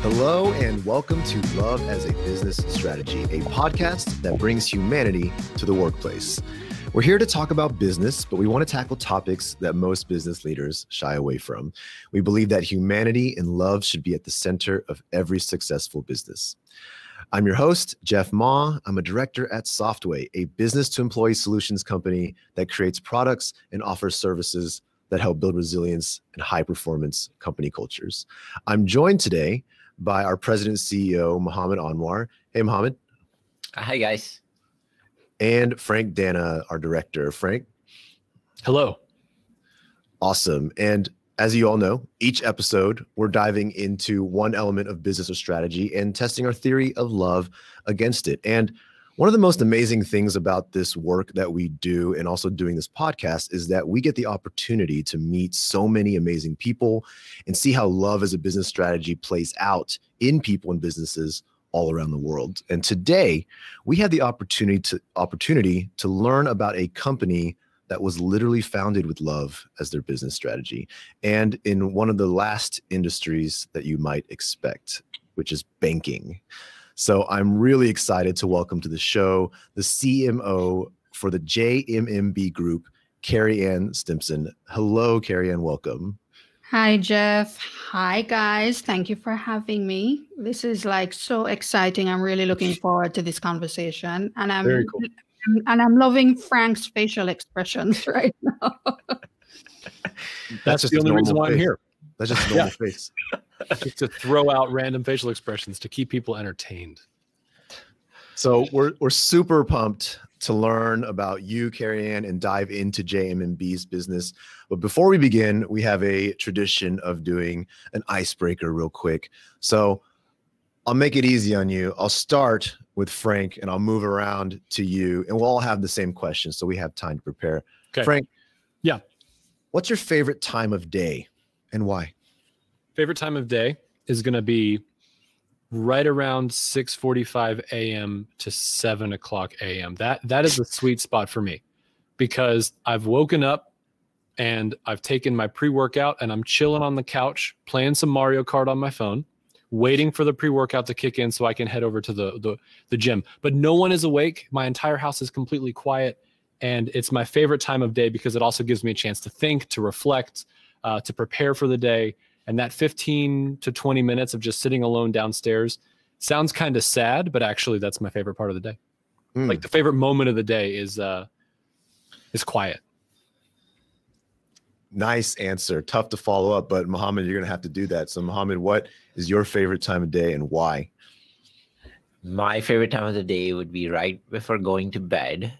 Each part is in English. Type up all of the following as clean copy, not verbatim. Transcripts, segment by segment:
Hello and welcome to Love as a Business Strategy, a podcast that brings humanity to the workplace. We're here to talk about business, but we want to tackle topics that most business leaders shy away from. We believe that humanity and love should be at the center of every successful business. I'm your host, Jeff Ma. I'm a director at Softway, a business-to-employee solutions company that creates products and offers services that help build resilience and high-performance company cultures. I'm joined today by our president and CEO, Mohammed Anwar. Hey, Mohammed. Hi, guys. And Frank Dana, our director. Frank. Hello. Awesome. And as you all know, each episode, we're diving into one element of business or strategy and testing our theory of love against it. And one of the most amazing things about this work that we do and also doing this podcast is that we get the opportunity to meet so many amazing people and see how love as a business strategy plays out in people and businesses all around the world. And today, we had the opportunity to learn about a company that was literally founded with love as their business strategy, and in one of the last industries that you might expect, which is banking. So I'm really excited to welcome to the show the CMO for the JMMB Group, Kerry-Ann Stimpson. Hello, Kerry-Ann, welcome. Hi, Jeff. Hi, guys. Thank you for having me. This is like so exciting. I'm really looking forward to this conversation. And I'm Very cool. And I'm loving Frank's facial expressions right now. That's just the his only reason normal why I'm face. here. That's just a normal face. Just to throw out random facial expressions to keep people entertained. So we're super pumped to learn about you, Kerry-Ann, and dive into JMMB's business. But before we begin, we have a tradition of doing an icebreaker real quick. So I'll make it easy on you. I'll start with Frank and I'll move around to you, and we'll all have the same question so we have time to prepare. Okay. Frank. Yeah. What's your favorite time of day and why? Favorite time of day is going to be right around 6:45 a.m. to 7 o'clock a.m. That is the sweet spot for me, because I've woken up and I've taken my pre-workout and I'm chilling on the couch playing some Mario Kart on my phone, waiting for the pre-workout to kick in so I can head over to the gym. But no one is awake. My entire house is completely quiet. And it's my favorite time of day because it also gives me a chance to think, to reflect, to prepare for the day. And that 15 to 20 minutes of just sitting alone downstairs sounds kind of sad, but actually that's my favorite part of the day. Like the favorite moment of the day is quiet. Nice answer. Tough to follow up, but Mohammed, you're going to have to do that. So Mohammed, what is your favorite time of day and why? My favorite time of the day would be right before going to bed,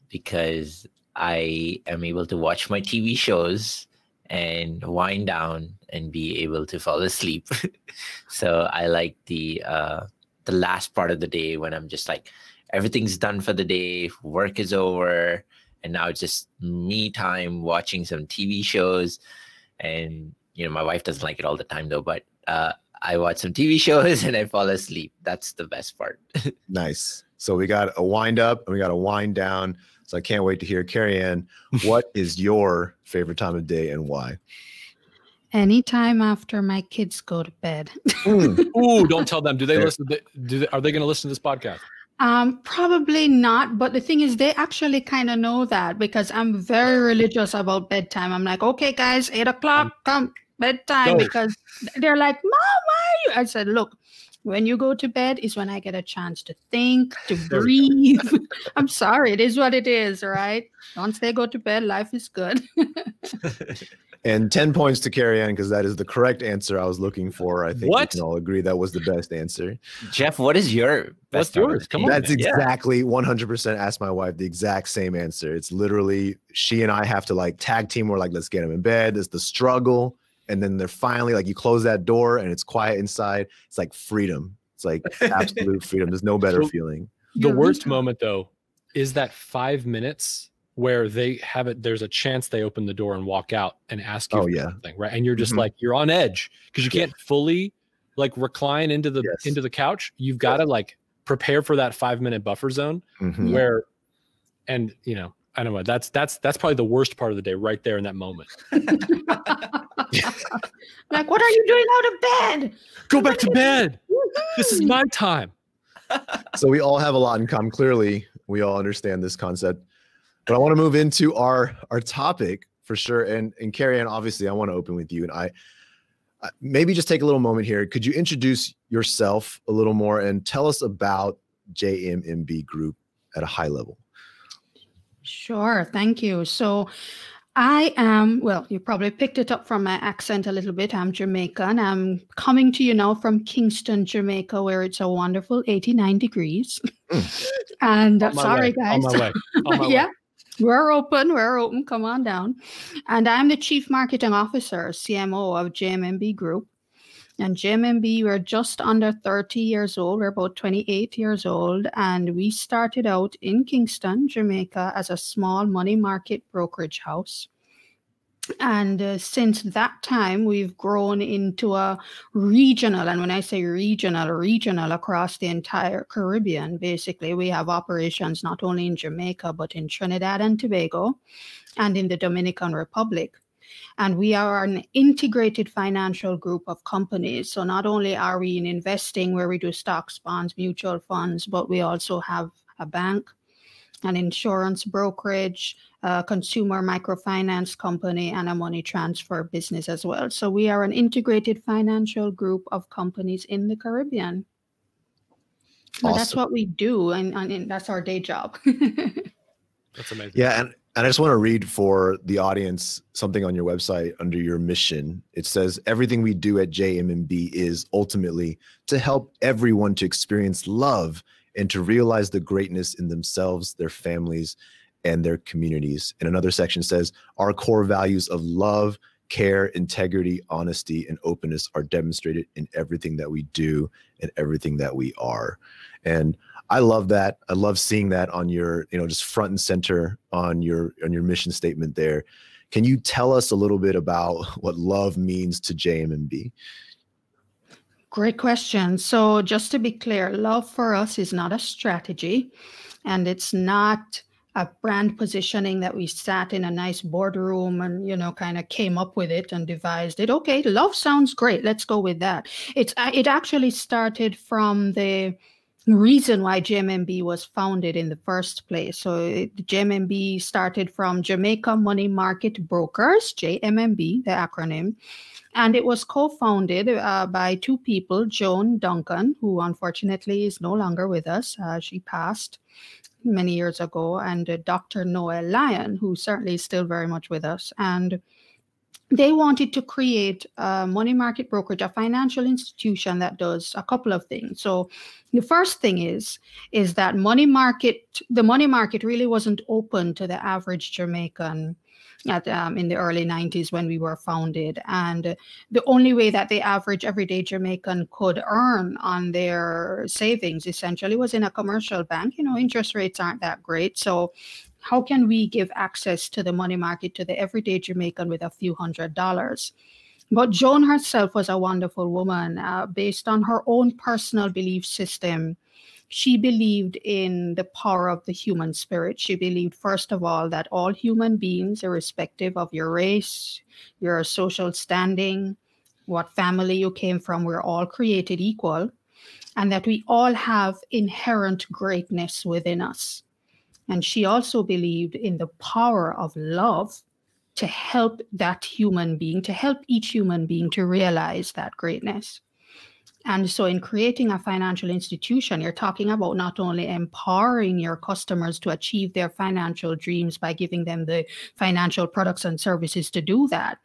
because I am able to watch my TV shows and wind down and be able to fall asleep. So I like the last part of the day when I'm just like, everything's done for the day, work is over, and now it's just me time watching some TV shows. And, you know, my wife doesn't like it all the time though, but I watch some TV shows and I fall asleep. That's the best part. Nice. So we got a wind up and we got a wind down. So I can't wait to hear, Kerry-Ann, what is your favorite time of day and why? Anytime after my kids go to bed. Ooh, don't tell them. Do they listen? Are they going to listen to this podcast? Probably not. But the thing is, they actually kind of know that because I'm very religious about bedtime. I'm like, okay, guys, 8 o'clock, come bedtime. Go. Because they're like, Mom, why are you? I said, look, when you go to bed is when I get a chance to think, to breathe. I'm sorry. It is what it is, right? Once they go to bed, life is good. And 10 points to Kerry-Ann because that is the correct answer I was looking for. I think we can all agree that was the best answer. Jeff, what is your best? What's yours? Come on. That's exactly 100% asked my wife the exact same answer. It's literally she and I have to like tag team. We're like, let's get them in bed. It's the struggle. And then they're finally like, you close that door and it's quiet inside. It's like freedom. It's like absolute freedom. There's no better feeling. The worst moment though is that 5 minutes where they have it. There's a chance they open the door and walk out and ask you for something, right? And you're just like, you're on edge because you can't fully like recline into the couch. You've got to like prepare for that 5 minute buffer zone where, and you know, I know that's probably the worst part of the day right there in that moment. Like, what are you doing out of bed? Go back to bed. This is my time. So we all have a lot in common. Clearly, we all understand this concept. But I want to move into our topic for sure. And Kerry-Ann, obviously, I want to open with you. And I maybe just take a little moment here. Could you introduce yourself a little more and tell us about JMMB Group at a high level? Sure, thank you. So I am, well, you probably picked it up from my accent a little bit. I'm Jamaican. I'm coming to you now from Kingston, Jamaica, where it's a wonderful 89 degrees. And sorry, guys. On my way. Yeah, we're open. Come on down. And I'm the Chief Marketing Officer, CMO of JMMB Group. And JMMB, we're just under 30 years old. We're about 28 years old. And we started out in Kingston, Jamaica, as a small money market brokerage house. And since that time, we've grown into a regional, and when I say regional across the entire Caribbean. Basically, we have operations not only in Jamaica, but in Trinidad and Tobago and in the Dominican Republic. And we are an integrated financial group of companies. So not only are we in investing where we do stocks, bonds, mutual funds, but we also have a bank, an insurance brokerage, a consumer microfinance company, and a money transfer business as well. So we are an integrated financial group of companies in the Caribbean. Awesome. Well, that's what we do, and that's our day job. That's amazing. Yeah, and I just want to read for the audience something on your website under your mission. It says, everything we do at JMMB is ultimately to help everyone to experience love and to realize the greatness in themselves, their families, and their communities. And another section says, our core values of love, care, integrity, honesty, and openness are demonstrated in everything that we do and everything that we are. And I love that. I love seeing that on your, just front and center on your mission statement there. Can you tell us a little bit about what love means to JMMB? Great question. So just to be clear, love for us is not a strategy, and it's not a brand positioning that we sat in a nice boardroom and, kind of came up with it and devised it. Okay, love sounds great. Let's go with that. It actually started from the reason why JMMB was founded in the first place. So JMMB started from Jamaica Money Market Brokers, JMMB, the acronym. And it was co-founded by two people, Joan Duncan, who unfortunately is no longer with us. She passed many years ago, and Dr. Noel Lyon, who certainly is still very much with us. And they wanted to create a money market brokerage, a financial institution that does a couple of things. So the first thing is that the money market really wasn't open to the average Jamaican in the early 90s when we were founded. And the only way that the average everyday Jamaican could earn on their savings essentially was in a commercial bank. Interest rates aren't that great. So how can we give access to the money market to the everyday Jamaican with a few $100s? But Joan herself was a wonderful woman. Based on her own personal belief system, she believed in the power of the human spirit. She believed, first of all, that all human beings, irrespective of your race, your social standing, what family you came from, we're all created equal, and that we all have inherent greatness within us. And she also believed in the power of love to help that human being, to help each human being to realize that greatness. And so in creating a financial institution, you're talking about not only empowering your customers to achieve their financial dreams by giving them the financial products and services to do that,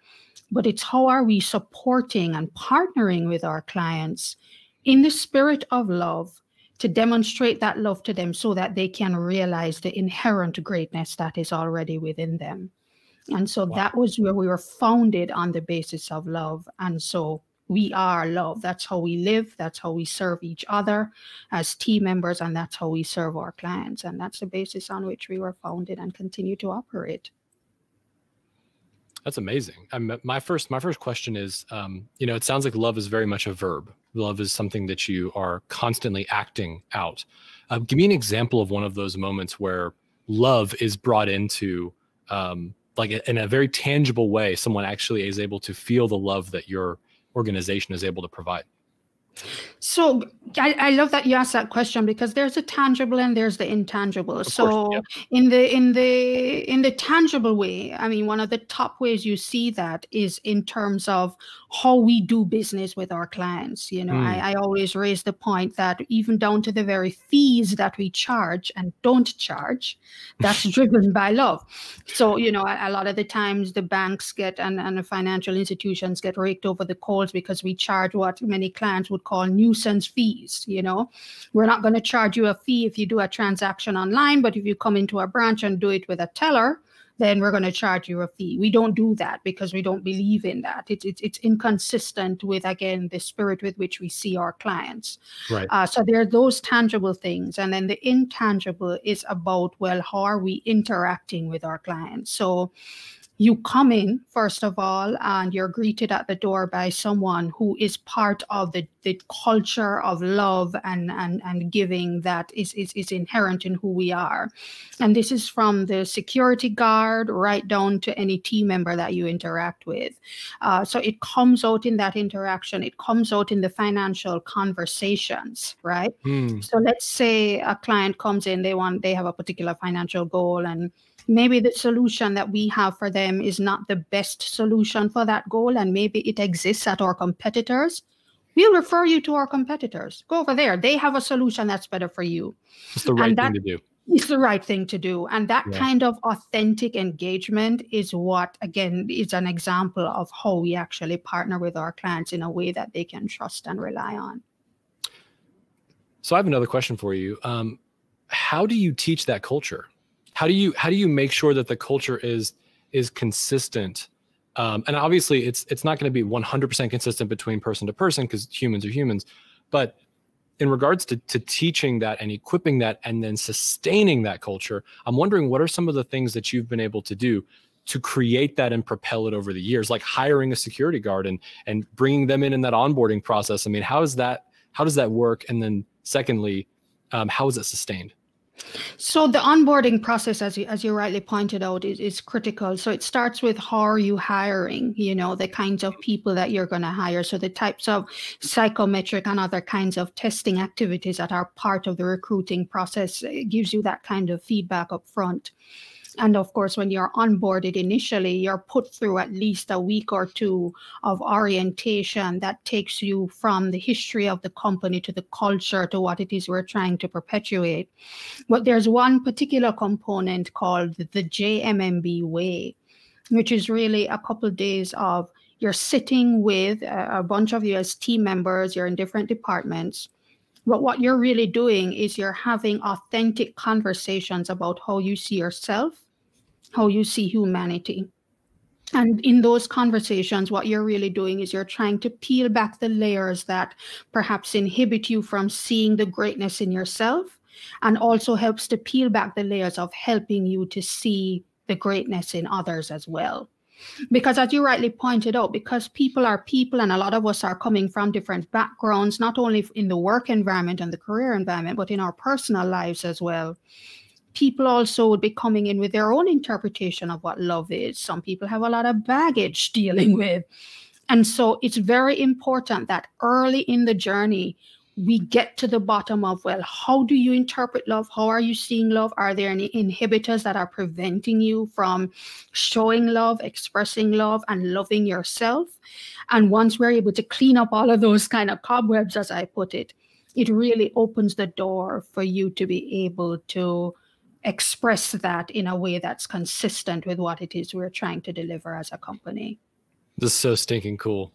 but it's how are we supporting and partnering with our clients in the spirit of love to demonstrate that love to them so that they can realize the inherent greatness that is already within them. And so that was where we were founded, on the basis of love. And so we are love. That's how we live. That's how we serve each other as team members. And that's how we serve our clients. And that's the basis on which we were founded and continue to operate. That's amazing. My first question is, it sounds like love is very much a verb. Love is something that you are constantly acting out. Give me an example of one of those moments where love is brought into, like in a very tangible way, someone actually is able to feel the love that your organization is able to provide? So I love that you asked that question, because there's the tangible and there's the intangible. Of course, yeah. in the tangible way, I mean, one of the top ways you see that is in terms of how we do business with our clients. You know, I always raise the point that even down to the very fees that we charge and don't charge, that's driven by love. So, you know, a lot of the times the banks get and the financial institutions get raked over the coals because we charge what many clients would call nuisance fees. You know, we're not going to charge you a fee if you do a transaction online, but if you come into our branch and do it with a teller, then we're going to charge you a fee. We don't do that because we don't believe in that. It's inconsistent with, again, the spirit with which we see our clients. Right. So there are those tangible things. And then the intangible is about, well, how are we interacting with our clients? So you come in, first of all, and you're greeted at the door by someone who is part of the culture of love and giving that is inherent in who we are. And this is from the security guard right down to any team member that you interact with. So it comes out in that interaction. It comes out in the financial conversations, right? So let's say a client comes in, they have a particular financial goal, and maybe the solution that we have for them is not the best solution for that goal, and maybe it exists at our competitors. We'll refer you to our competitors. Go over there. They have a solution that's better for you. It's the right thing to do. It's the right thing to do. And that kind of authentic engagement is what, again, is an example of how we actually partner with our clients in a way that they can trust and rely on. So I have another question for you. How do you teach that culture? How do you make sure that the culture is consistent? And obviously it's not going to be 100% consistent between person to person, because humans are humans. But in regards to teaching that and equipping that and then sustaining that culture, I'm wondering, what are some of the things that you've been able to do to create that and propel it over the years, like hiring a security guard and bringing them in that onboarding process? I mean, how does that work? And then secondly, how is it sustained? So the onboarding process, as you rightly pointed out, is critical. So it starts with, how are you hiring, you know, the kinds of people that you're going to hire. So the types of psychometric and other kinds of testing activities that are part of the recruiting process gives you that kind of feedback up front. And of course, when you're onboarded initially, you're put through at least a week or two of orientation that takes you from the history of the company to the culture to what it is we're trying to perpetuate. But there's one particular component called the JMMB way, which is really a couple of days of you're sitting with a bunch of you as team members, you're in different departments. But what you're really doing is you're having authentic conversations about how you see yourself, how you see humanity. And in those conversations, what you're really doing is you're trying to peel back the layers that perhaps inhibit you from seeing the greatness in yourself, and also helps to peel back the layers of helping you to see the greatness in others as well. Because as you rightly pointed out, because people are people, and a lot of us are coming from different backgrounds, not only in the work environment and the career environment, but in our personal lives as well. People also would be coming in with their own interpretation of what love is. Some people have a lot of baggage dealing with. And so it's very important that early in the journey, we get to the bottom of, well, how do you interpret love? How are you seeing love? Are there any inhibitors that are preventing you from showing love, expressing love, and loving yourself? And once we're able to clean up all of those kind of cobwebs, as I put it, it really opens the door for you to be able to express that in a way that's consistent with what it is we're trying to deliver as a company. This is so stinking cool.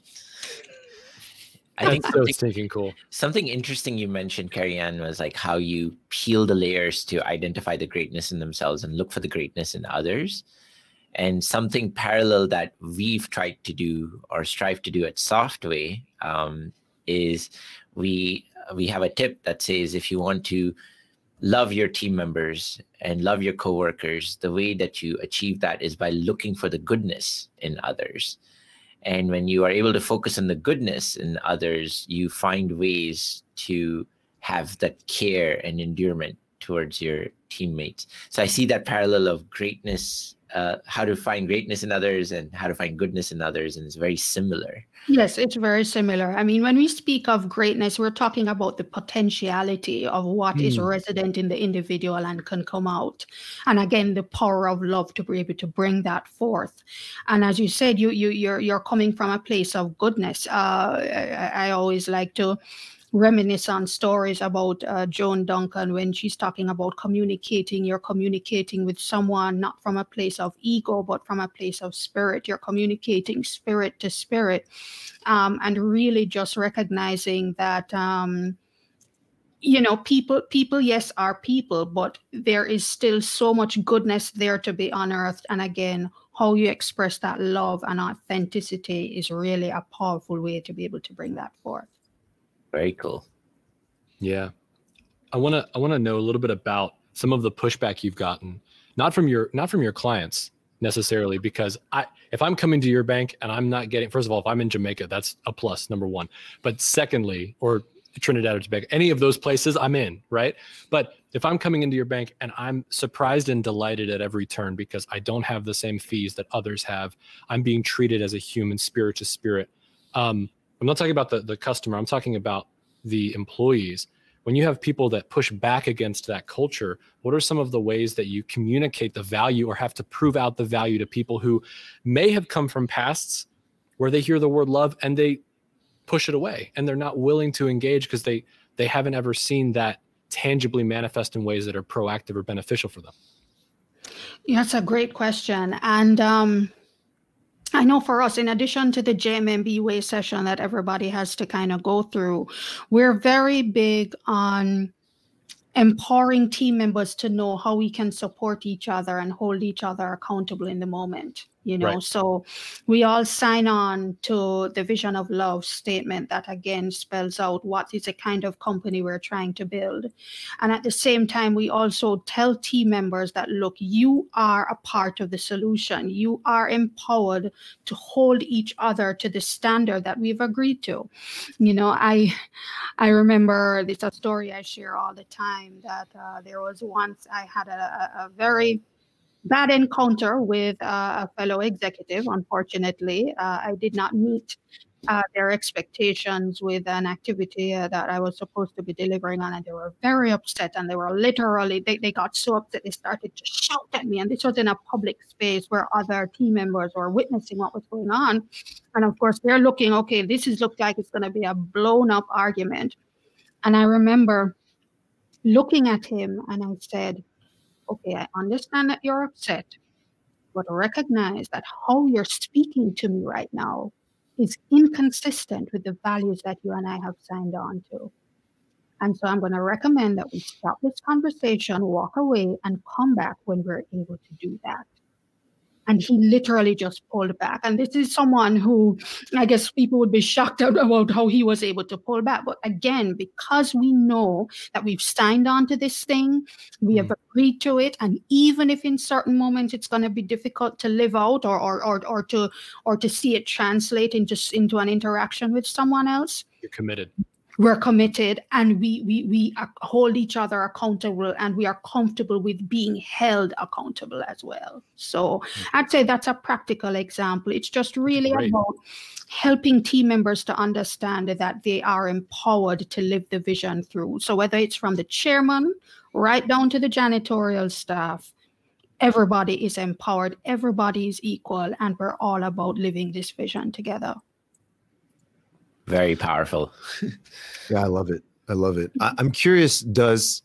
I think so stinking cool. Something interesting you mentioned, Kerry-Ann, was like how you peel the layers to identify the greatness in themselves and look for the greatness in others. And something parallel that we've tried to do or strive to do at Softway is we have a tip that says, if you want to love your team members and love your coworkers, the way that you achieve that is by looking for the goodness in others. And when you are able to focus on the goodness in others, you find ways to have that care and endearment towards your teammates. So I see that parallel of greatness, how to find greatness in others and how to find goodness in others, and it's very similar. Yes, it's very similar. I mean, when we speak of greatness, we're talking about the potentiality of what is resident in the individual and can come out. And again, the power of love to be able to bring that forth. And as you said, you're coming from a place of goodness. I always like to reminisce on stories about Joan Duncan when she's talking about communicating. You're communicating with someone not from a place of ego, but from a place of spirit. You're communicating spirit to spirit, and really just recognizing that, people, yes, are people, but there is still so much goodness there to be unearthed. And again, how you express that love and authenticity is really a powerful way to be able to bring that forth. Very cool. Yeah. I want to know a little bit about some of the pushback you've gotten, not from your clients necessarily, because if I'm coming to your bank and I'm not getting, first of all, if I'm in Jamaica, that's a plus, number one. But secondly, or Trinidad or Tobago, any of those places I'm in, right? But if I'm coming into your bank and I'm surprised and delighted at every turn because I don't have the same fees that others have, I'm being treated as a human, spirit to spirit. I'm not talking about the customer. I'm talking about the employees. When you have people that push back against that culture, what are some of the ways that you communicate the value or have to prove out the value to people who may have come from pasts where they hear the word love and they push it away and they're not willing to engage because they haven't ever seen that tangibly manifest in ways that are proactive or beneficial for them? Yeah, that's a great question. And I know for us, in addition to the JMMB Way session that everybody has to kind of go through, we're very big on empowering team members to know how we can support each other and hold each other accountable in the moment. Right. So we all sign on to the vision of love statement that again spells out what is the kind of company we're trying to build. And at the same time, we also tell team members that, look, you are a part of the solution. You are empowered to hold each other to the standard that we've agreed to. I remember, it's a story I share all the time, that there was once I had a very bad encounter with a fellow executive. Unfortunately, I did not meet their expectations with an activity that I was supposed to be delivering on, and they were very upset, and they were literally, they got so upset they started to shout at me, and this was in a public space where other team members were witnessing what was going on. And of course, they're looking, okay, looks like it's going to be a blown up argument. And I remember looking at him and I said, okay, I understand that you're upset, but recognize that how you're speaking to me right now is inconsistent with the values that you and I have signed on to. And so I'm going to recommend that we stop this conversation, walk away, and come back when we're able to do that. And he literally just pulled back. And this is someone who, I guess people would be shocked about how he was able to pull back. But again, because we know that we've signed on to this thing, we have agreed to it. And even if in certain moments it's going to be difficult to live out or to see it translate into an interaction with someone else, You're committed. We're committed, and we hold each other accountable, and we are comfortable with being held accountable as well. So I'd say that's a practical example. It's just really about helping team members to understand that they are empowered to live the vision through. So whether it's from the chairman right down to the janitorial staff, everybody is empowered, everybody is equal, and we're all about living this vision together. Very powerful. Yeah, I love it. I'm curious, does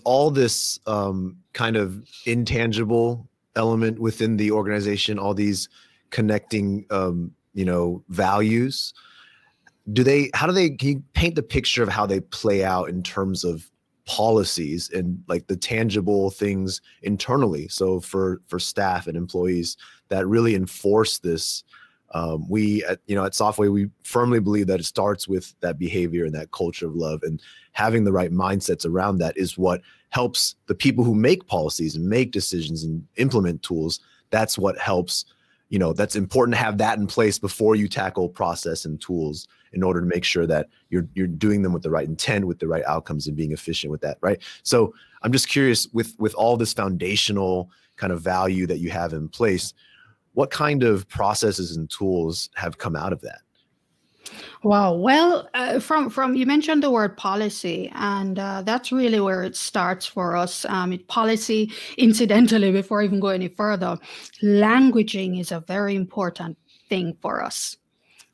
all this kind of intangible element within the organization, all these connecting values, can you paint the picture of how they play out in terms of policies and like the tangible things internally? So for staff and employees that really enforce this. We at Softway, we firmly believe that it starts with that behavior and that culture of love, and having the right mindsets around that is what helps the people who make policies and make decisions and implement tools. That's what helps, that's important to have that in place before you tackle process and tools in order to make sure that you're doing them with the right intent, with the right outcomes, and being efficient with that, right? So I'm just curious, with all this foundational kind of value that you have in place, what kind of processes and tools have come out of that? Wow. Well, from you mentioned the word policy, and that's really where it starts for us. Policy, incidentally, before I even go any further, languaging is a very important thing for us.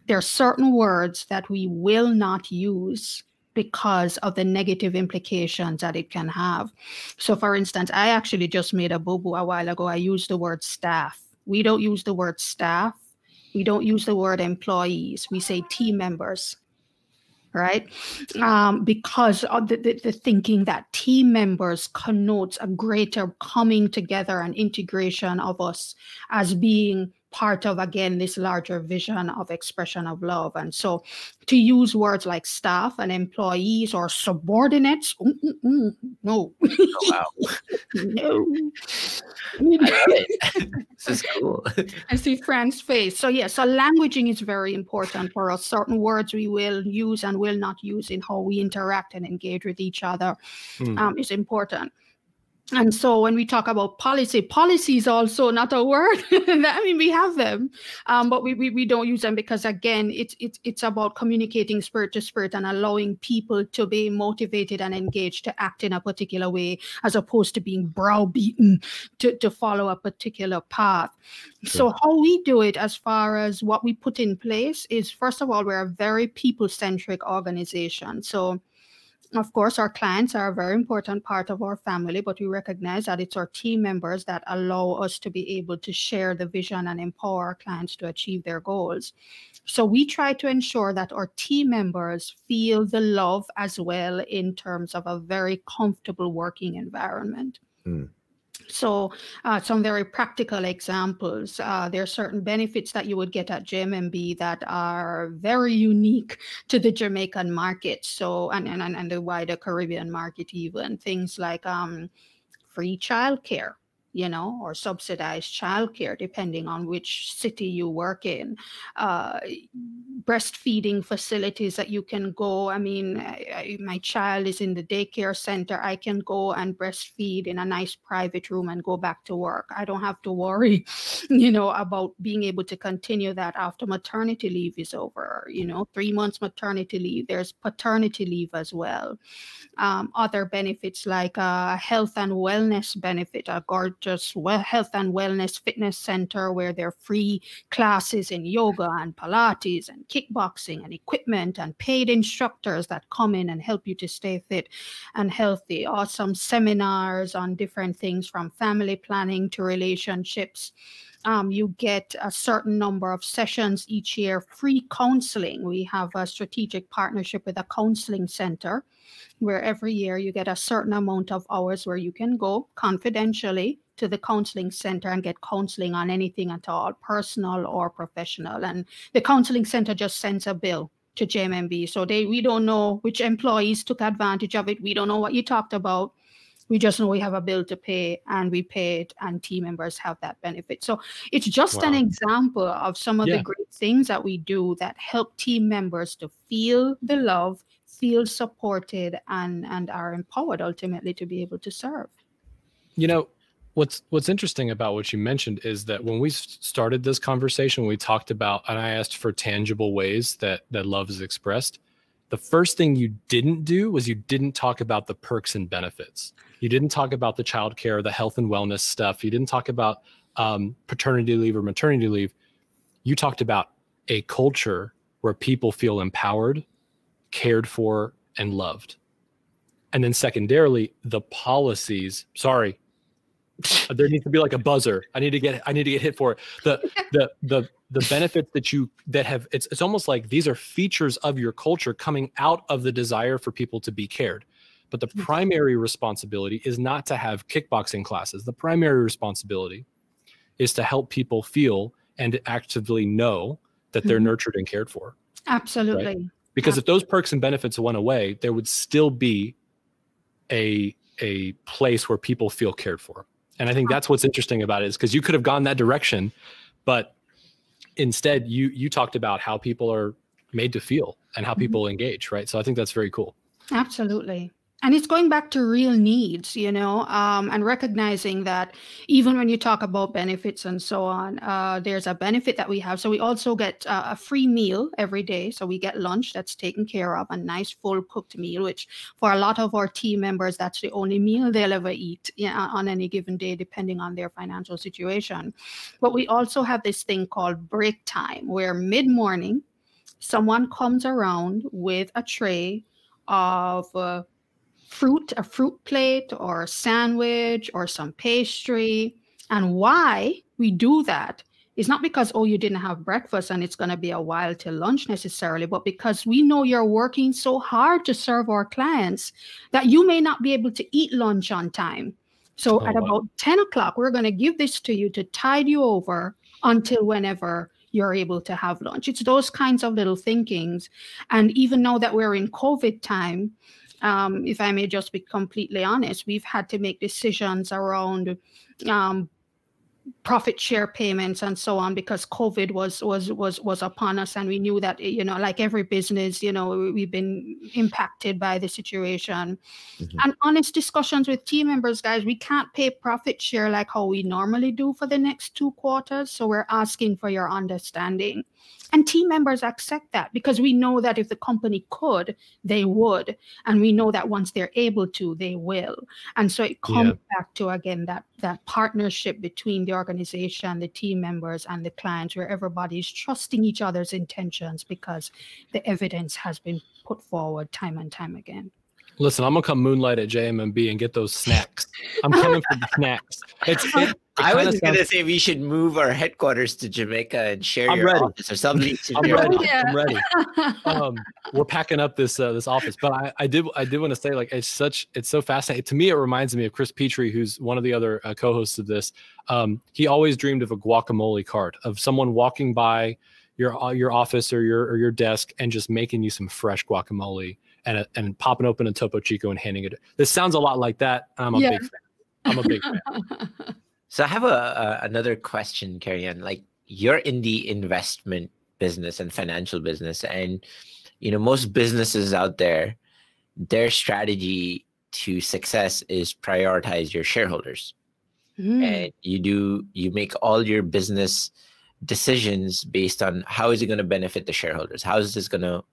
There are certain words that we will not use because of the negative implications that it can have. So, for instance, I actually just made a boo-boo a while ago. I used the word staff. We don't use the word staff. We don't use the word employees. We say team members, right? Because of the thinking that team members connotes a greater coming together and integration of us as being part of, again, this larger vision of expression of love. And so to use words like staff and employees or subordinates, no. Oh, wow. No. I love it. This is cool. I see Fran's face. So yeah, so languaging is very important for us. Certain words we will use and will not use in how we interact and engage with each other is important. And so when we talk about policy is also not a word. I mean, we have them, but we don't use them because, again, it's about communicating spirit to spirit and allowing people to be motivated and engaged to act in a particular way, as opposed to being browbeaten to follow a particular path. Sure. So how we do it, as far as what we put in place, is, first of all, we're a very people-centric organization. So of course, our clients are a very important part of our family, but we recognize that it's our team members that allow us to be able to share the vision and empower our clients to achieve their goals. So we try to ensure that our team members feel the love as well, in terms of a very comfortable working environment. So some very practical examples. There are certain benefits that you would get at JMMB that are very unique to the Jamaican market. So and the wider Caribbean market, even things like free childcare, or subsidized childcare, depending on which city you work in. Breastfeeding facilities that you can go. I mean, my child is in the daycare center. I can go and breastfeed in a nice private room and go back to work. I don't have to worry, about being able to continue that after maternity leave is over. 3 months maternity leave. There's paternity leave as well. Other benefits like health and wellness benefit, a gorgeous health and wellness fitness center where there are free classes in yoga and Pilates and kickboxing and equipment, and paid instructors that come in and help you to stay fit and healthy. Awesome seminars on different things from family planning to relationships. You get a certain number of sessions each year, free counseling. We have a strategic partnership with a counseling center where every year you get a certain amount of hours where you can go confidentially to the counseling center and get counseling on anything at all, personal or professional. And the counseling center just sends a bill to JMMB. So we don't know which employees took advantage of it. We don't know what you talked about. We just know we have a bill to pay, and we pay it, and team members have that benefit. So it's just an example of some of the great things that we do that help team members to feel the love, feel supported, and are empowered ultimately to be able to serve. What's interesting about what you mentioned is that when we started this conversation, we talked about, and I asked for tangible ways that love is expressed. The first thing you didn't do was you didn't talk about the perks and benefits. You didn't talk about the childcare, the health and wellness stuff. You didn't talk about paternity leave or maternity leave. You talked about a culture where people feel empowered, cared for, and loved. And then secondarily, the policies, sorry, there needs to be like a buzzer. I need to get hit for it. The benefits that have, it's almost like these are features of your culture coming out of the desire for people to be cared. But the primary responsibility is not to have kickboxing classes. The primary responsibility is to help people feel and to actively know that they're nurtured and cared for. Absolutely. Right? Because if those perks and benefits went away, there would still be a place where people feel cared for. And I think that's what's interesting about it, is because you could have gone that direction, but instead you talked about how people are made to feel and how people engage, right? So I think that's very cool. Absolutely. And it's going back to real needs, and recognizing that even when you talk about benefits and so on, there's a benefit that we have. So we also get a free meal every day. So we get lunch that's taken care of, a nice full cooked meal, which for a lot of our team members, that's the only meal they'll ever eat on any given day, depending on their financial situation. But we also have this thing called break time, where mid-morning, someone comes around with a tray of a fruit plate or a sandwich or some pastry. And why we do that is not because, oh, you didn't have breakfast and it's going to be a while till lunch necessarily, but because we know you're working so hard to serve our clients that you may not be able to eat lunch on time. So at about 10 o'clock, we're going to give this to you to tide you over until whenever you're able to have lunch. It's those kinds of little thinkings. And even now that we're in COVID time, if I may just be completely honest, we've had to make decisions around profit share payments and so on, because COVID was upon us, and we knew that, like every business, we've been impacted by the situation. And honest discussions with team members, guys, we can't pay profit share like how we normally do for the next 2 quarters. So we're asking for your understanding. And team members accept that, because we know that if the company could, they would. And we know that once they're able to, they will. And so it comes back to, again, that partnership between the organization, the team members, and the clients, where everybody's trusting each other's intentions because the evidence has been put forward time and time again. Listen, I'm going to come moonlight at JMMB and get those snacks. I'm coming for the snacks. I was going to say we should move our headquarters to Jamaica and share your office or something. I'm ready. We're packing up this office, but I did want to say, like, it's so fascinating. To me, it reminds me of Chris Petrie, who's one of the other co-hosts of this. He always dreamed of a guacamole cart, of someone walking by your office or your desk and just making you some fresh guacamole and popping open a Topo Chico and handing it. This sounds a lot like that. I'm a big fan. I'm a big fan. So I have another question, Kerry-Ann. Like, you're in the investment business and financial business, and most businesses out there, their strategy to success is prioritize your shareholders. And you make all your business decisions based on how is it going to benefit the shareholders? How is this going to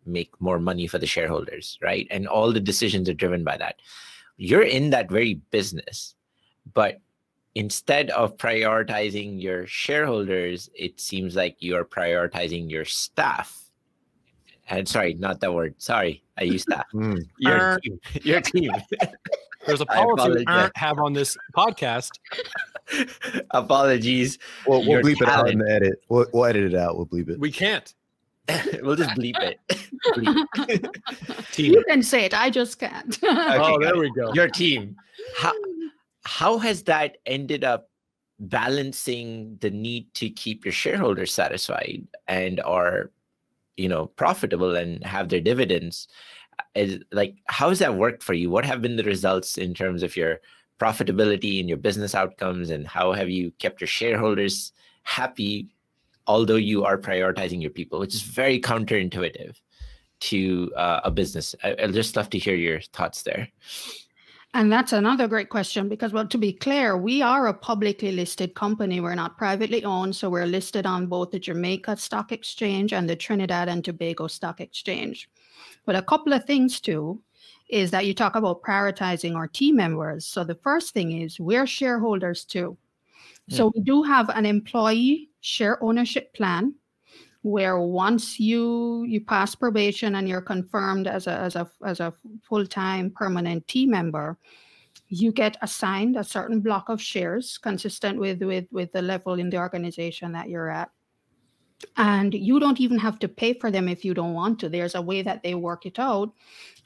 make more money for the shareholders, right? And all the decisions are driven by that. You're in that very business, but instead of prioritizing your shareholders, it seems like you are prioritizing your staff. And sorry, not that word. Sorry, I used staff. Your team. Your team. There's a policy we have on this podcast. Apologies. We'll bleep it out in the edit. We'll edit it out. We'll bleep it. We can't. We'll just bleep it. You can say it. I just can't. Okay, there we go. Your team. How has that ended up balancing the need to keep your shareholders satisfied and are, profitable and have their dividends? How has that worked for you? What have been the results in terms of your profitability and your business outcomes, and how have you kept your shareholders happy, although you are prioritizing your people, which is very counterintuitive to a business? I'd just love to hear your thoughts there. And that's another great question, because, well, to be clear, we are a publicly listed company. We're not privately owned. So we're listed on both the Jamaica Stock Exchange and the Trinidad and Tobago Stock Exchange. But a couple of things too is that you talk about prioritizing our team members. So the first thing is we're shareholders too. So we do have an employee share ownership plan, where once you pass probation and you're confirmed as a full-time permanent team member, you get assigned a certain block of shares consistent with the level in the organization that you're at. And you don't even have to pay for them if you don't want to. There's a way that they work it out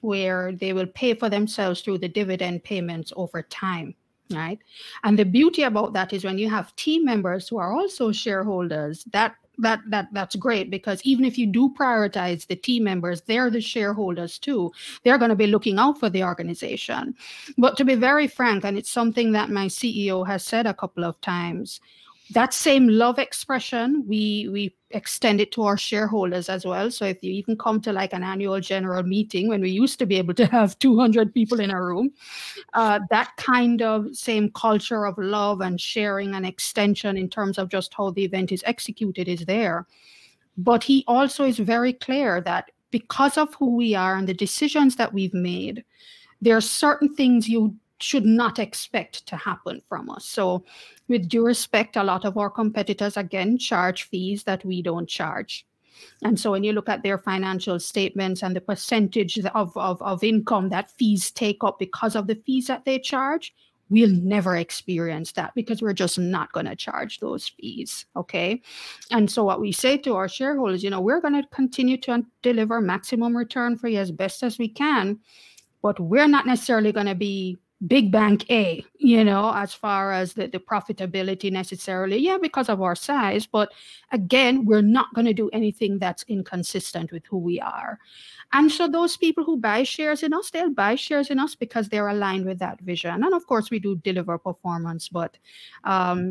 where they will pay for themselves through the dividend payments over time, right? And the beauty about that is when you have team members who are also shareholders, that's great, because even if you do prioritize the team members, they're the shareholders too. They're going to be looking out for the organization. But to be very frank, and it's something that my CEO has said a couple of times, That same love expression, we extend it to our shareholders as well. So if you even come to like an annual general meeting, when we used to be able to have 200 people in a room, that kind of same culture of love and sharing and extension in terms of just how the event is executed is there. But he also is very clear that because of who we are and the decisions that we've made, there are certain things you should not expect to happen from us. So with due respect, a lot of our competitors, again, charge fees that we don't charge. And so when you look at their financial statements and the percentage of income that fees take up because of the fees that they charge, we'll never experience that because we're just not going to charge those fees. Okay. And so what we say to our shareholders, we're going to continue to deliver maximum return for you as best as we can, but we're not necessarily going to be big bank A, as far as the profitability necessarily. Yeah, because of our size. But again, we're not going to do anything that's inconsistent with who we are. And so those people who buy shares in us, they'll buy shares in us because they're aligned with that vision. And of course, we do deliver performance, but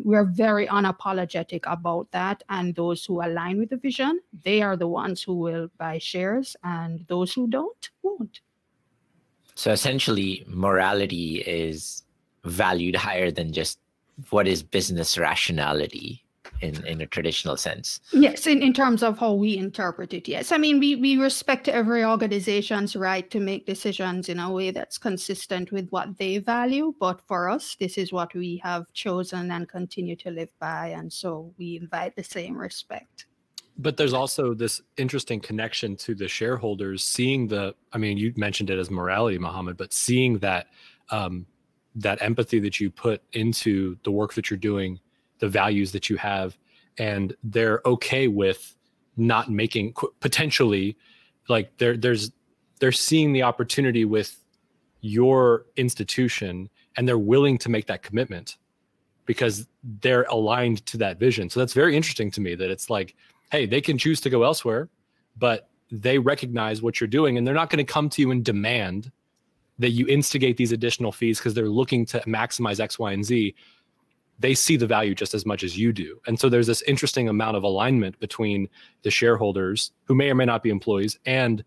we're very unapologetic about that. And those who align with the vision, they are the ones who will buy shares, and those who don't, won't. So essentially, morality is valued higher than just what is business rationality in a traditional sense. Yes, in terms of how we interpret it, yes. I mean, we respect every organization's right to make decisions in a way that's consistent with what they value. But for us, this is what we have chosen and continue to live by. And so we invite the same respect. But there's also this interesting connection to the shareholders, seeing you mentioned it as morality, Mohammed, but seeing that that empathy that you put into the work that you're doing, the values that you have, and they're okay with not making potentially, like they're seeing the opportunity with your institution, and they're willing to make that commitment because they're aligned to that vision. So that's very interesting to me, that it's like, hey, they can choose to go elsewhere, but they recognize what you're doing, and they're not going to come to you and demand that you instigate these additional fees because they're looking to maximize X, Y, and Z. They see the value just as much as you do. And so there's this interesting amount of alignment between the shareholders, who may or may not be employees, and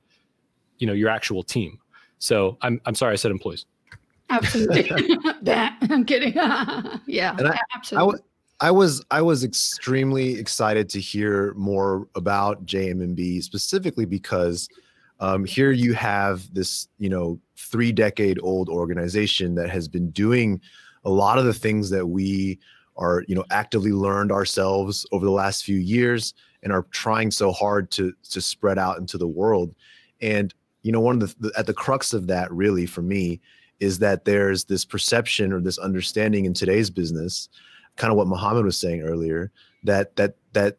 your actual team. So I'm sorry I said employees. Absolutely. I'm kidding. Yeah, and absolutely. I was extremely excited to hear more about JMMB, specifically because here you have this 3-decade-old organization that has been doing a lot of the things that we are actively learned ourselves over the last few years and are trying so hard to spread out into the world. And one of at the crux of that really for me is that there's this perception or this understanding in today's business, kind of what Mohammed was saying earlier, that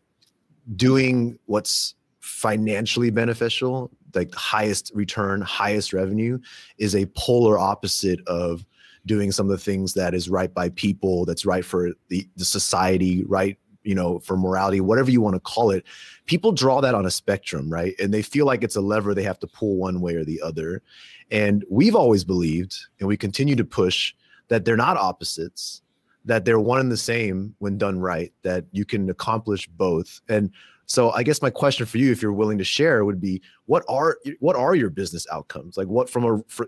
doing what's financially beneficial, like the highest return, highest revenue, is a polar opposite of doing some of the things that is right by people, that's right for the society, right, for morality, whatever you want to call it. People draw that on a spectrum, right? And they feel like it's a lever they have to pull one way or the other. And we've always believed, and we continue to push, that they're not opposites, that they're one and the same when done right, that you can accomplish both. And so I guess my question for you, if you're willing to share, would be, what are your business outcomes? Like, what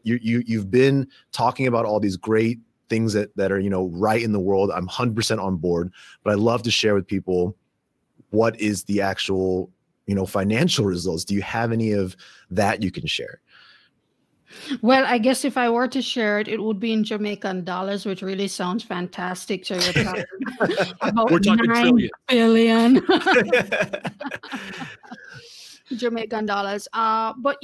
you've been talking about all these great things that are, right in the world. I'm 100% on board, but I'd love to share with people, what is the actual, financial results? Do you have any of that you can share? Well, I guess if I were to share it, it would be in Jamaican dollars, which really sounds fantastic. So you're talking about We're talking 9 billion Jamaican dollars. But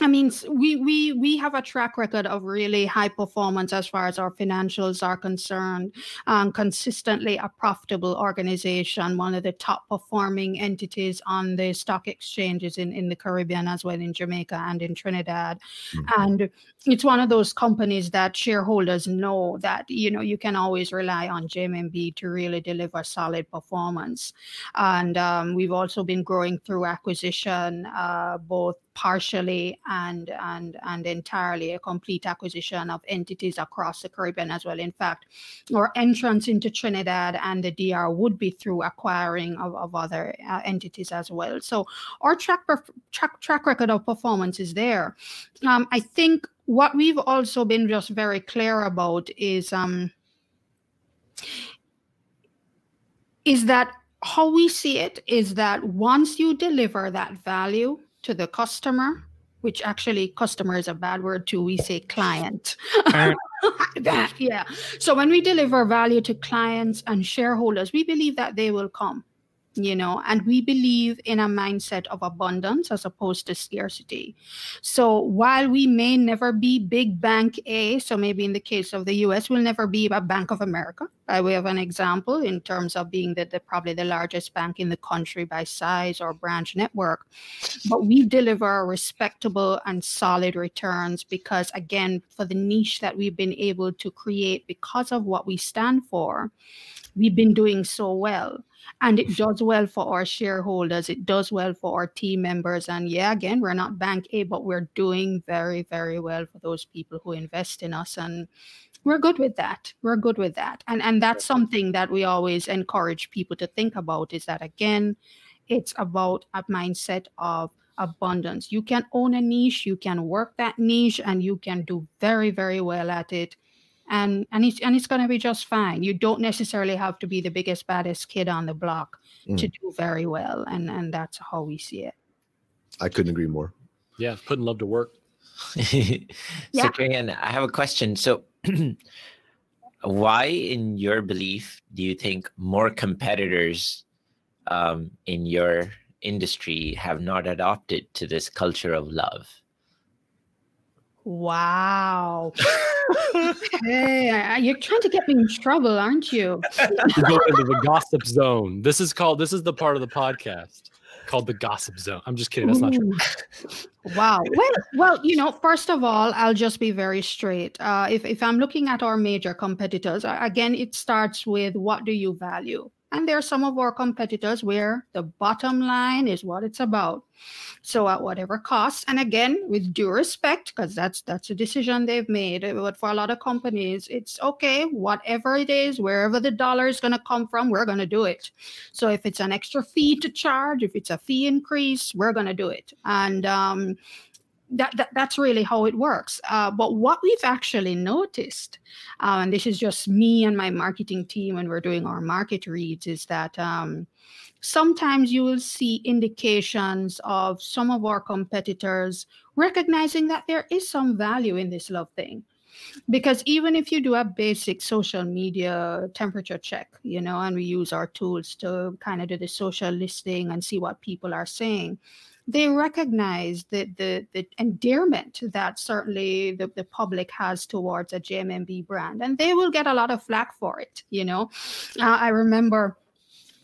I mean, we have a track record of really high performance as far as our financials are concerned. Consistently a profitable organization, one of the top performing entities on the stock exchanges in the Caribbean, as well in Jamaica and in Trinidad. Mm-hmm. And it's one of those companies that shareholders know that, you can always rely on JMMB to really deliver solid performance. And we've also been growing through acquisition, both partially and entirely a complete acquisition of entities across the Caribbean as well. In fact, our entrance into Trinidad and the DR would be through acquiring of other entities as well. So our track record of performance is there. I think what we've also been just very clear about is that how we see it is that once you deliver that value to the customer, which actually customer is a bad word too, we say client. Yeah. So when we deliver value to clients and shareholders, we believe that they will come, and we believe in a mindset of abundance as opposed to scarcity. So while we may never be big bank A, so maybe in the case of the US, we'll never be a Bank of America, by way of an example, in terms of being probably the largest bank in the country by size or branch network. But we deliver respectable and solid returns because, again, for the niche that we've been able to create because of what we stand for, we've been doing so well. And it does well for our shareholders. It does well for our team members. And yeah, again, we're not Bank A, but we're doing very, very well for those people who invest in us. And we're good with that. We're good with that. And that's something that we always encourage people to think about, is that, again, it's about a mindset of abundance. You can own a niche, you can work that niche, and you can do very, very well at it. And it's going to be just fine. You don't necessarily have to be the biggest, baddest kid on the block to do very well. And that's how we see it. I couldn't agree more. Yeah, putting love to work. So, Kerry-Ann, I have a question. So why, in your belief, do you think more competitors in your industry have not adopted to this culture of love? Wow. Hey, you're trying to get me in trouble, aren't you? You go into the gossip zone. This is the part of the podcast called the gossip zone. I'm just kidding. That's not true. Wow. Well, first of all, I'll just be very straight. If I'm looking at our major competitors, again, it starts with what do you value? And there are some of our competitors where the bottom line is what it's about. So at whatever cost, and again, with due respect, because that's a decision they've made. But for a lot of companies, it's okay, whatever it is, wherever the dollar is going to come from, we're going to do it. So if it's an extra fee to charge, if it's a fee increase, we're going to do it. And that's really how it works. But what we've actually noticed, and this is just me and my marketing team when we're doing our market reads, is that sometimes you will see indications of some of our competitors recognizing that there is some value in this love thing. Because even if you do a basic social media temperature check, and we use our tools to kind of do the social listening and see what people are saying, they recognize the endearment that certainly the public has towards a JMMB brand, and they will get a lot of flack for it. I remember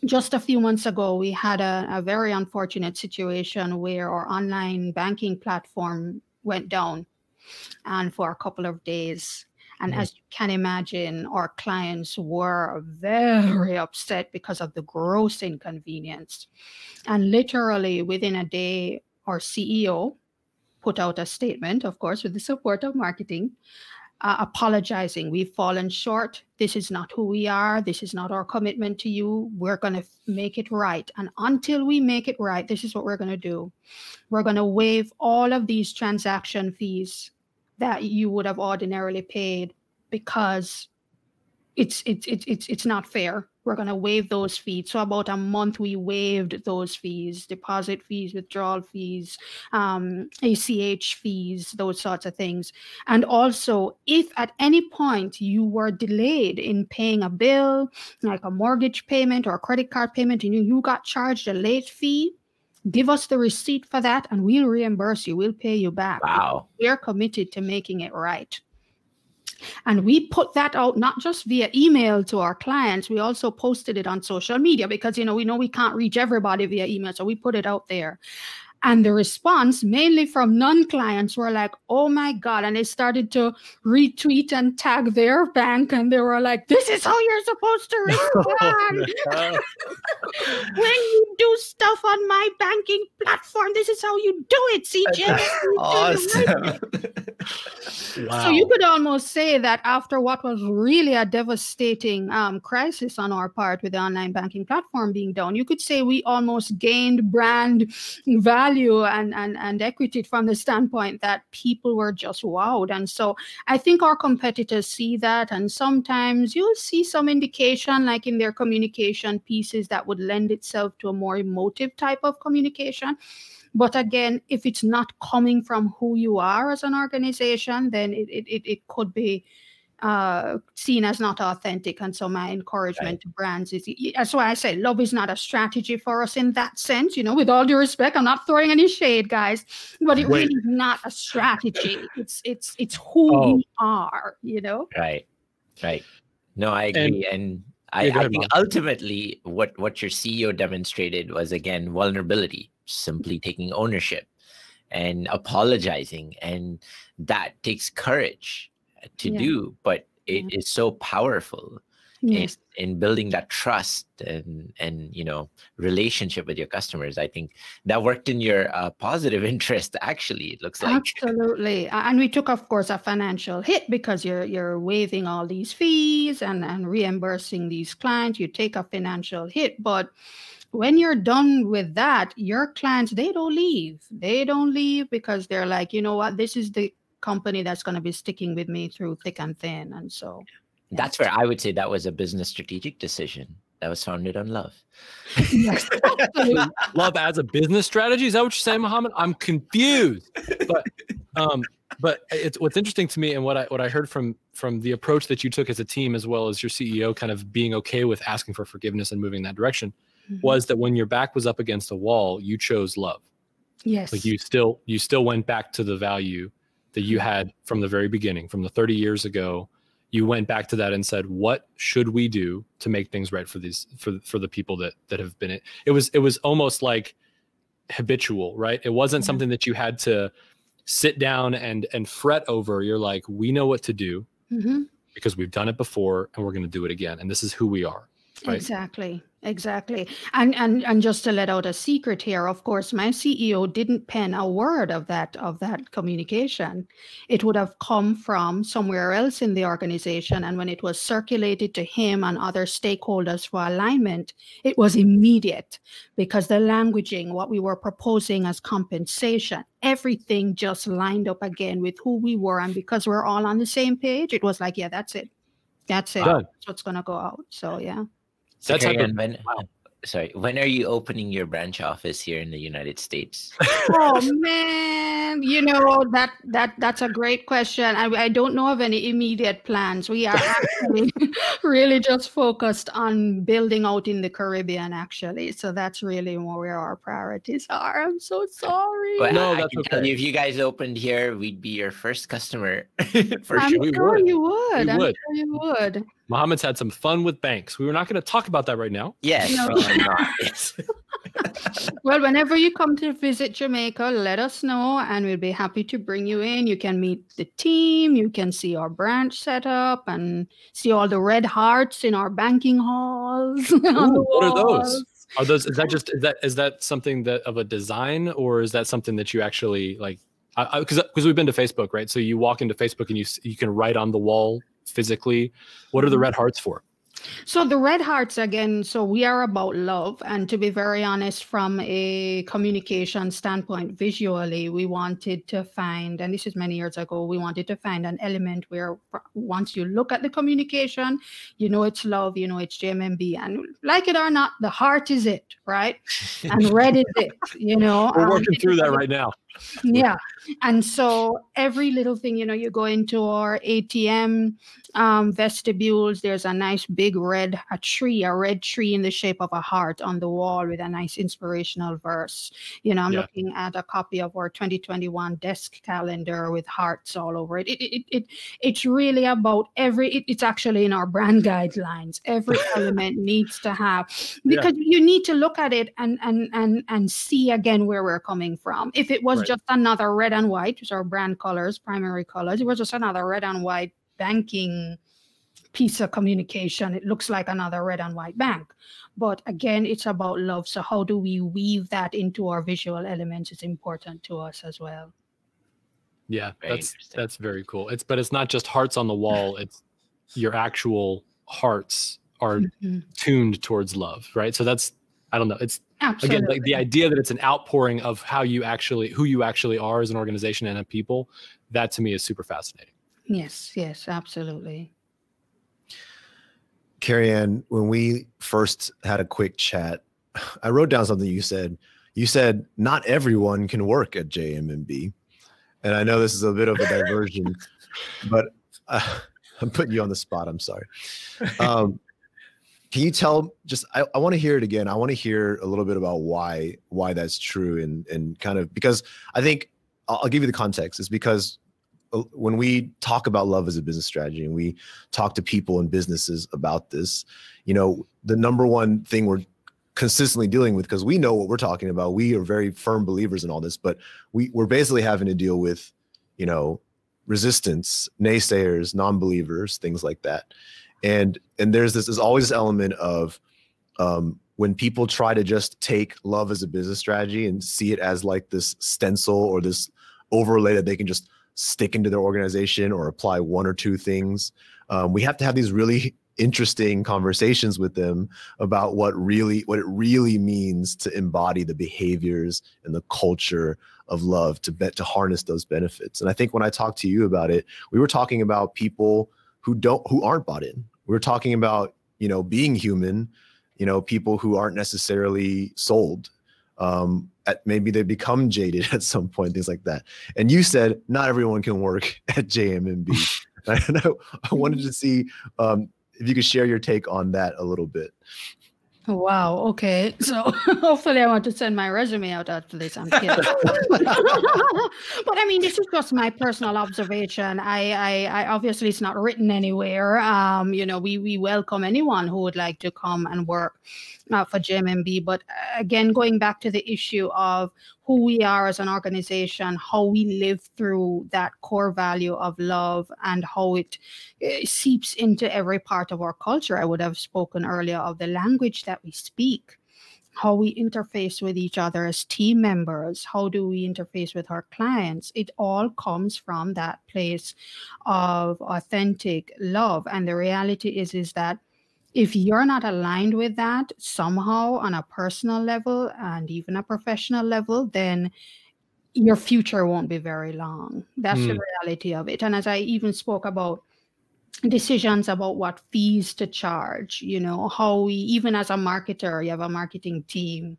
just a few months ago, we had a very unfortunate situation where our online banking platform went down, and for a couple of days. And as you can imagine, our clients were very upset because of the gross inconvenience. And literally within a day, our CEO put out a statement, of course, with the support of marketing, apologizing. We've fallen short. This is not who we are. This is not our commitment to you. We're going to make it right. And until we make it right, this is what we're going to do. We're going to waive all of these transaction fees that you would have ordinarily paid because it's not fair. We're going to waive those fees. So about a month, we waived those fees, deposit fees, withdrawal fees, ACH fees, those sorts of things. And also, if at any point you were delayed in paying a bill, like a mortgage payment or a credit card payment, and you got charged a late fee, give us the receipt for that and we'll reimburse you. We'll pay you back. Wow. We're committed to making it right. And we put that out not just via email to our clients, we also posted it on social media because, we know we can't reach everybody via email. So we put it out there. And the response, mainly from non-clients, were like, oh my God. And they started to retweet and tag their bank. And they were like, this is how you're supposed to respond. When you do stuff on my banking platform. This is how you do it, CJ. Awesome. Wow. So you could almost say that after what was really a devastating crisis on our part with the online banking platform being down, you could say we almost gained brand value and equity from the standpoint that people were just wowed. And so I think our competitors see that, and sometimes you'll see some indication like in their communication pieces that would lend itself to a more emotive type of communication. But again, if it's not coming from who you are as an organization, then it could be seen as not authentic. And so my encouragement to brands is, that's why I say love is not a strategy for us in that sense. With all due respect, I'm not throwing any shade, guys, but it really is not a strategy. It's who we are, Right. No, I agree. And I think ultimately what your CEO demonstrated was, again, vulnerability, simply taking ownership and apologizing. And that takes courage to do, but it is so powerful in building that trust and relationship with your customers. I think that worked in your positive interest, actually, it looks like. Absolutely. And we took, of course, a financial hit because you're waiving all these fees and reimbursing these clients. You take a financial hit, but when you're done with that, your clients, they don't leave. They don't leave because they're like, you know what, this is the company that's going to be sticking with me through thick and thin. And so that's where I would say that was a business strategic decision that was founded on love. Yes. Love as a business strategy? Is that what you're saying, Muhammad? I'm confused. But it's what's interesting to me, and what I heard from the approach that you took as a team, as well as your CEO kind of being okay with asking for forgiveness and moving in that direction, was that when your back was up against a wall, you chose love. Yes. Like you still went back to the value that you had from the very beginning, from the 30 years ago. You went back to that and said, what should we do to make things right for the people that have been it? It was almost like habitual, right? It wasn't something that you had to sit down and fret over. You're like, we know what to do because we've done it before and we're going to do it again. And this is who we are. Right? Exactly. And just to let out a secret here, of course, my CEO didn't pen a word of that communication. It would have come from somewhere else in the organization. And when it was circulated to him and other stakeholders for alignment, it was immediate because the languaging, what we were proposing as compensation, everything just lined up again with who we were. And because we're all on the same page, it was like, yeah, that's it. That's what's going to go out. So, yeah. So when are you opening your branch office here in the United States? Oh man, that's a great question. I don't know of any immediate plans. We are actually really just focused on building out in the Caribbean, actually. So that's really where our priorities are. I'm so sorry. But no, I can tell you, if you guys opened here, we'd be your first customer. I'm sure you would. Mohammed's had some fun with banks. We're not going to talk about that right now. Yes. Yes. Well, whenever you come to visit Jamaica, let us know and we'll be happy to bring you in. You can meet the team. You can see our branch setup and see all the red hearts in our banking halls. What are those? Is that something that of a design, or is that something that you actually like? Because we've been to Facebook, right? So you walk into Facebook and you can write on the wall physically. What are the red hearts for? So the red hearts, again, so we are about love. And to be very honest, from a communication standpoint, visually, we wanted to find, and this is many years ago, we wanted to find an element where once you look at the communication, it's love, it's JMMB. And like it or not, the heart is it, right? And red is it, We're working through that right now. Yeah. And so every little thing, you go into our ATM vestibules, there's a nice big red tree in the shape of a heart on the wall with a nice inspirational verse. I'm looking at a copy of our 2021 desk calendar with hearts all over it. It's really about it's actually in our brand guidelines. Every element needs to have, because you need to look at it and see again where we're coming from. If it was just another red and white, which are brand colors, primary colors, it was just another red and white banking piece of communication. It looks like another red and white bank. But again, it's about love. So how do we weave that into our visual elements is important to us as well. Yeah, Very that's very cool. But it's not just hearts on the wall. It's your actual hearts are tuned towards love, right? So that's, I don't know. It's Absolutely. again, like the idea that it's an outpouring of who you actually are as an organization and a people. That to me is super fascinating. Yes, absolutely. Kerry-Ann, when we first had a quick chat, I wrote down something you said. You said, not everyone can work at JMMB. And I know this is a bit of a diversion, but I'm putting you on the spot. I'm sorry. Can you tell, I want to hear it again. I want to hear a little bit about why that's true and kind of, because I think I'll give you the context. It's because when we talk about love as a business strategy and we talk to people and businesses about this, the number one thing we're consistently dealing with, because we know what we're talking about, we are very firm believers in all this, but we're basically having to deal with, resistance, naysayers, non-believers, things like that. And there's always this element of when people try to just take love as a business strategy and see it as like this stencil or this overlay that they can just stick into their organization or apply one or two things. We have to have these really interesting conversations with them about what it really means to embody the behaviors and the culture of love to harness those benefits. And I think when I talked to you about it, we were talking about people who aren't bought in. We were talking about, being human, people who aren't necessarily sold. Maybe they become jaded at some point, things like that. And you said not everyone can work at JMMB. I wanted to see if you could share your take on that a little bit. Wow. Okay. So hopefully I want to send my resume out after this. I'm kidding. But I mean, this is just my personal observation. I obviously it's not written anywhere. We welcome anyone who would like to come and work for JMMB. But again, going back to the issue of who we are as an organization, how we live through that core value of love and how it seeps into every part of our culture. I would have spoken earlier of the language that we speak, how we interface with each other as team members, how do we interface with our clients. It all comes from that place of authentic love. And the reality is that if you're not aligned with that somehow on a personal level and even a professional level, then your future won't be very long. That's the reality of it. And as I even spoke about decisions about what fees to charge, how we, even as a marketer, you have a marketing team,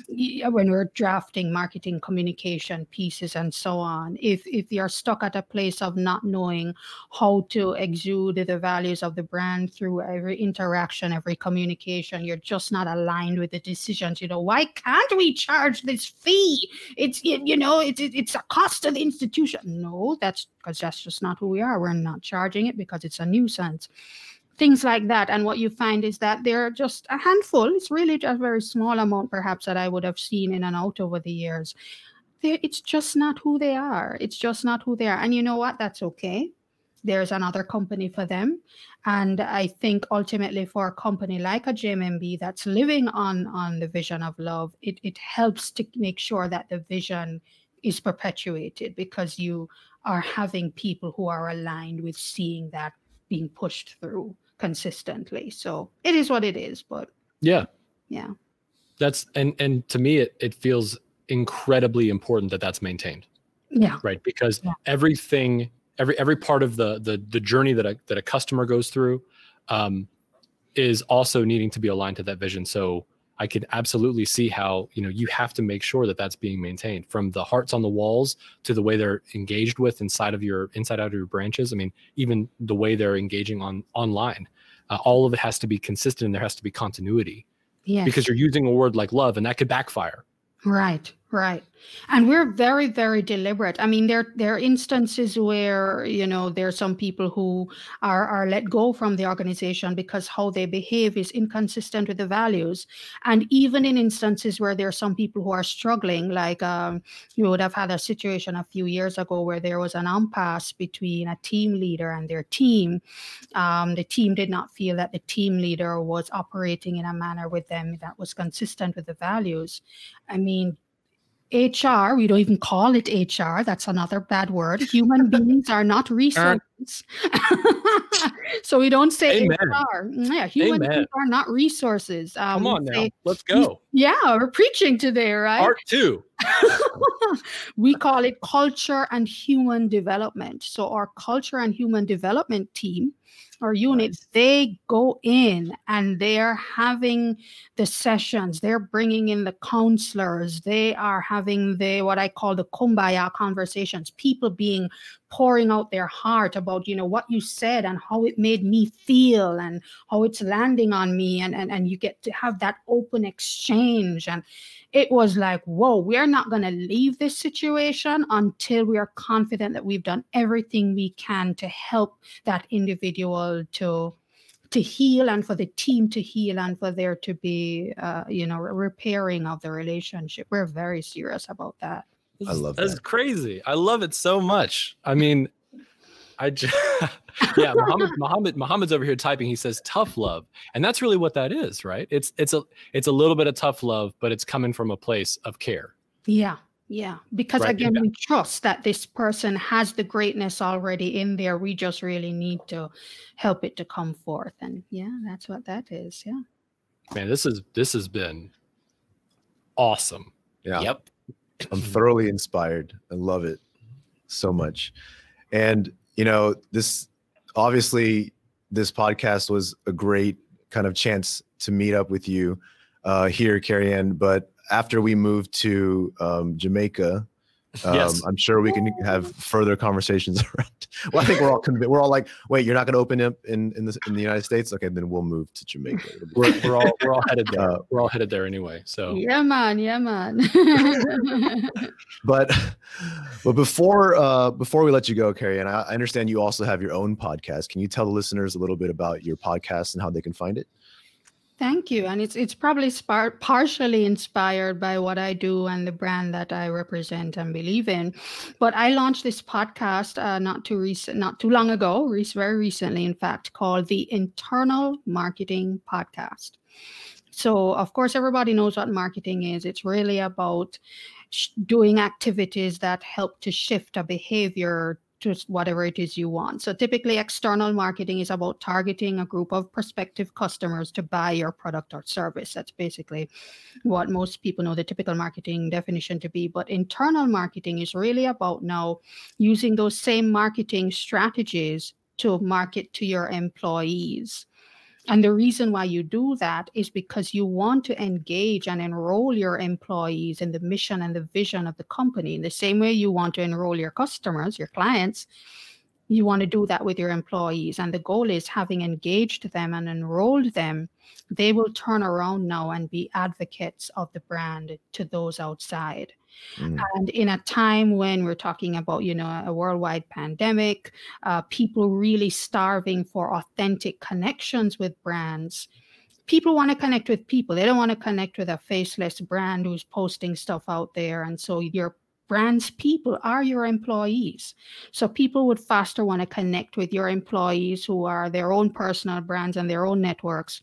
when we're drafting marketing communication pieces and so on, if you're stuck at a place of not knowing how to exude the values of the brand through every interaction, every communication, you're just not aligned with the decisions. Why can't we charge this fee? It's a cost to the institution. No, that's because that's just not who we are. We're not charging it because it's a nuisance. Things like that. And what you find is that they're just a handful. It's really just a very small amount, perhaps, that I would have seen in and out over the years. It's just not who they are. It's just not who they are. And you know what? That's okay. There's another company for them. And I think ultimately for a company like a JMMB that's living on the vision of love, it helps to make sure that the vision is perpetuated because you are having people who are aligned with seeing that being pushed through consistently. So it is what it is, but yeah. That's, and to me, it feels incredibly important that that's maintained. Yeah. Right. Because everything, every part of the journey that a customer goes through is also needing to be aligned to that vision. So I could absolutely see how, you have to make sure that that's being maintained, from the hearts on the walls to the way they're engaged with inside out of your branches. I mean, even the way they're engaging online, all of it has to be consistent and there has to be continuity. Yes. Because you're using a word like love and that could backfire. Right. Right. And we're very, very deliberate. I mean, there are instances where, there are some people who are let go from the organization because how they behave is inconsistent with the values. And even in instances where there are some people who are struggling, like you would have had a situation a few years ago where there was an impasse between a team leader and their team. The team did not feel that the team leader was operating in a manner with them that was consistent with the values. I mean, HR, we don't even call it HR. That's another bad word. Human beings are not resources. So we don't say Amen. HR. Yeah, human Amen. beings are not resources. Come on now. Let's go. Yeah, we're preaching today, right? Part 2. We call it culture and human development. So our culture and human development team or units, they go in and they're having the sessions, they're bringing in the counselors, they are having what I call the kumbaya conversations, people pouring out their heart about, what you said and how it made me feel and how it's landing on me. And you get to have that open exchange. And it was like, whoa, we're not going to leave this situation until we are confident that we've done everything we can to help that individual to heal and for the team to heal and for there to be, repairing of the relationship. We're very serious about that. I love that. That's crazy. I love it so much. I mean, yeah, Muhammad's over here typing. He says tough love, and that's really what that is, right? It's a little bit of tough love, but it's coming from a place of care. Yeah, because right? Again, we trust that this person has the greatness already in there. We just really need to help it to come forth, and yeah, that's what that is. Yeah, man, this has been awesome. Yeah. Yep. I'm thoroughly inspired. I love it so much. And this podcast was a great kind of chance to meet up with you here, Kerry-Ann. But after we moved to Jamaica, yes. I'm sure we can have further conversations around. Well, I think we're all like, wait, you're not going to open up in the United States? Okay, then we'll move to Jamaica. We're all headed there. We're all headed there anyway. So yeah, man. But before we let you go, Kerry, and I understand you also have your own podcast. Can you tell the listeners a little bit about your podcast and how they can find it? Thank you. And it's probably partially inspired by what I do and the brand that I represent and believe in. But I launched this podcast not too long ago, very recently, in fact, called the Internal Marketing Podcast. So, of course, everybody knows what marketing is. It's really about doing activities that help to shift a behavior to whatever it is you want. So typically external marketing is about targeting a group of prospective customers to buy your product or service. That's basically what most people know the typical marketing definition to be. But internal marketing is really about now using those same marketing strategies to market to your employees. And the reason why you do that is because you want to engage and enroll your employees in the mission and the vision of the company. In the same way you want to enroll your customers, your clients, you want to do that with your employees. And the goal is, having engaged them and enrolled them, they will turn around now and be advocates of the brand to those outside. And in a time when we're talking about, a worldwide pandemic, people really starving for authentic connections with brands, people want to connect with people. They don't want to connect with a faceless brand who's posting stuff out there. And so your brand's people are your employees. So people would faster want to connect with your employees who are their own personal brands and their own networks.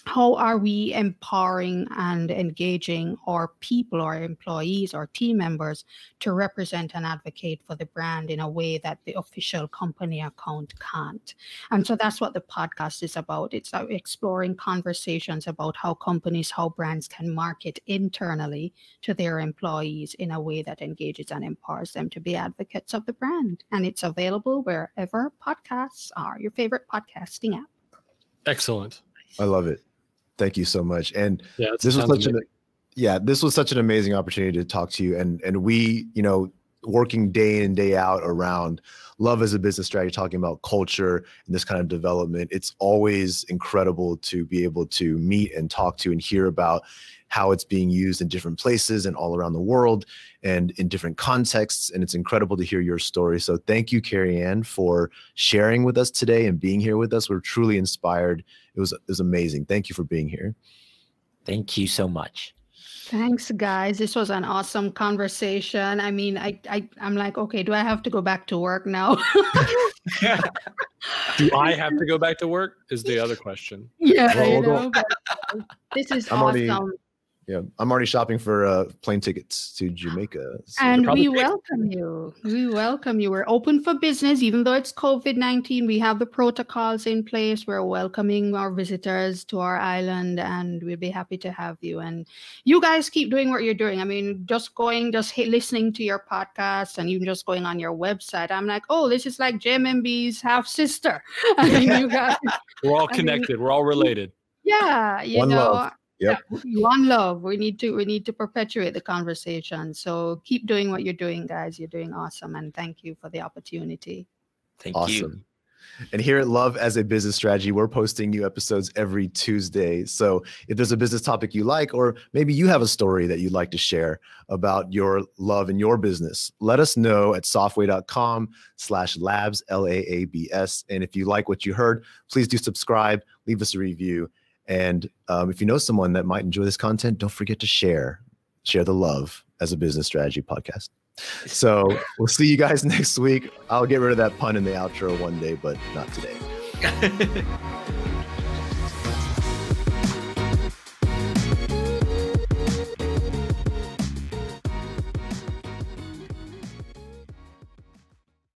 How are we empowering and engaging our people, our employees, our team members to represent and advocate for the brand in a way that the official company account can't? And so that's what the podcast is about. It's exploring conversations about how companies, how brands can market internally to their employees in a way that engages and empowers them to be advocates of the brand. And it's available wherever podcasts are, your favorite podcasting app. Excellent. I love it. Thank you so much. And yeah, this was such an amazing opportunity to talk to you. And we, working day in, day out around love as a business strategy, talking about culture and this kind of development. It's always incredible to be able to meet and talk to and hear about how it's being used in different places and all around the world and in different contexts. And it's incredible to hear your story. So thank you, Kerry-Ann, for sharing with us today and being here with us. We're truly inspired. It was amazing. Thank you for being here. Thank you so much. Thanks, guys. This was an awesome conversation. I mean, I'm like, okay, do I have to go back to work now? Do I have to go back to work is the other question. Yeah, Well, but this is awesome. I'm already shopping for plane tickets to Jamaica. So And we welcome you. We welcome you. We're open for business, even though it's COVID-19. We have the protocols in place. We're welcoming our visitors to our island, and we'll be happy to have you. And you guys keep doing what you're doing. I mean, just listening to your podcast, and even just going on your website. I'm like, oh, this is like JMMB's half sister. I mean, you guys. We're all connected. We're all related. Yeah, One love. Yep. Yeah, one love. We need to perpetuate the conversation. So keep doing what you're doing, guys. You're doing awesome, and thank you for the opportunity. Thank Awesome. you. And here at Love as a Business Strategy, we're posting new episodes every Tuesday. So if there's a business topic you like, or maybe you have a story that you'd like to share about your love in your business, let us know at softway.com/labs, LAABS. And if you like what you heard, please do subscribe, leave us a review. And if you know someone that might enjoy this content, don't forget to share the Love as a Business Strategy podcast. So we'll see you guys next week. I'll get rid of that pun in the outro one day, but not today.